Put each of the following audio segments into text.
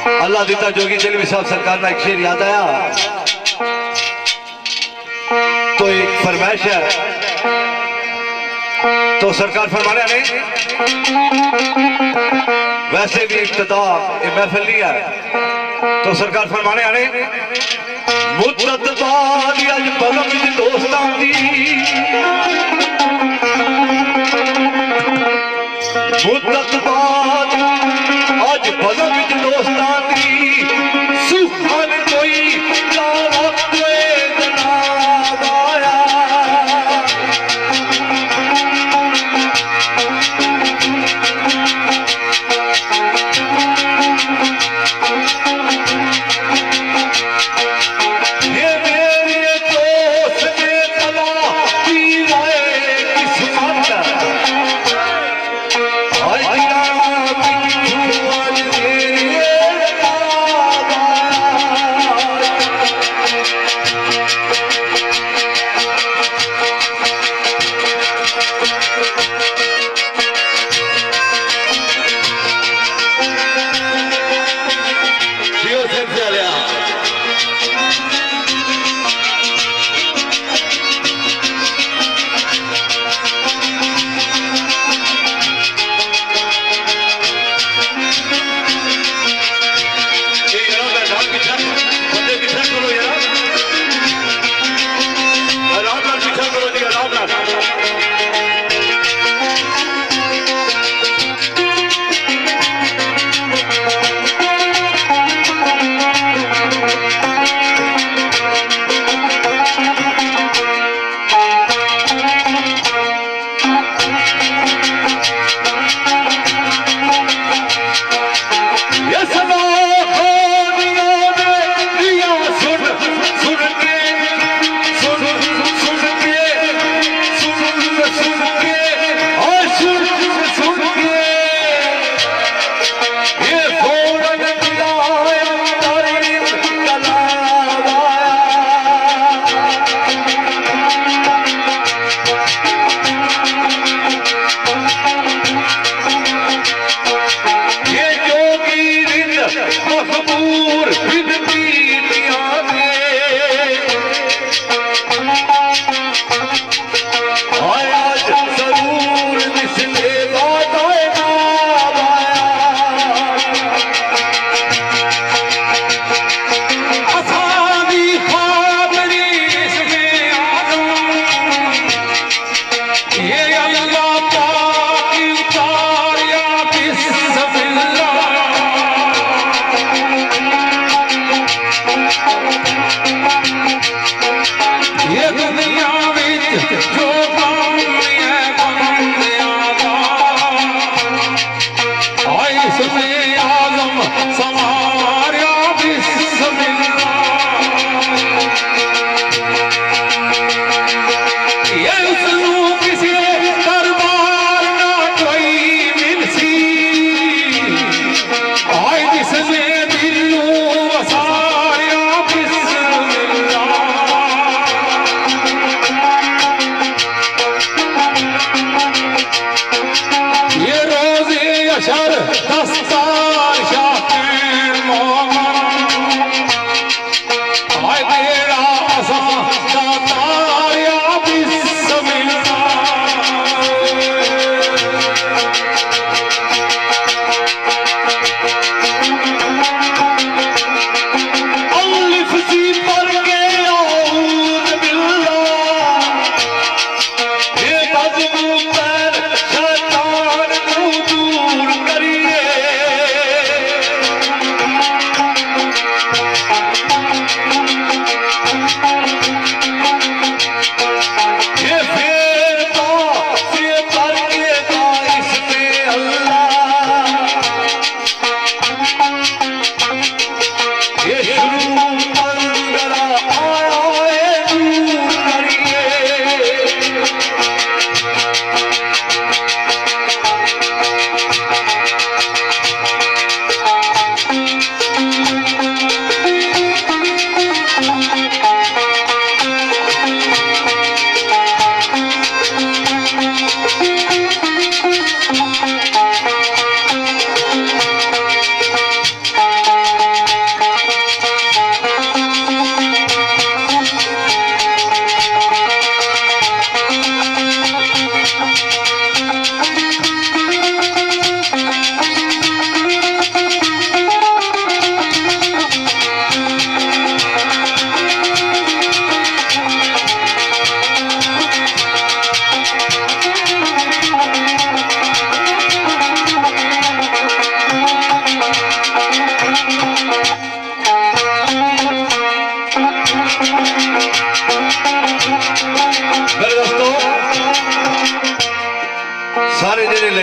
अल्लाह दिता जोगी जलवी साहब सरकार का एक शेर याद आया तो एक फरमाइश है तो सरकार फरमाने नहीं वैसे भी इब्तिदा ये महफिल नहीं है तो सरकार फरमाने आने मुद्दत बाद अज बलम विच दोस्तां दी मुद्दत बाद अज बलम विच दोस्तां दी सुखन कोई लावा कोई जनाब आया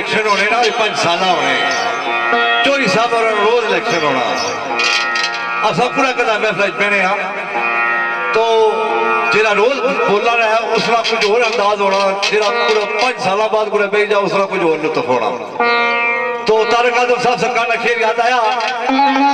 इलेक्शन होने ना 5 साल होने चौधरी साहब और रोज इलेक्शन होना असा पूरा कदा महफिल बहने तो जेरा रोज बोलना रहा उसका कुछ और अंदाज होना जेरा पूरा 5 साल बाद पूरा बेच जाओ उसका कुछ और लुत्फ होना तो तारक आजम साहब सरकार का खेल याद आया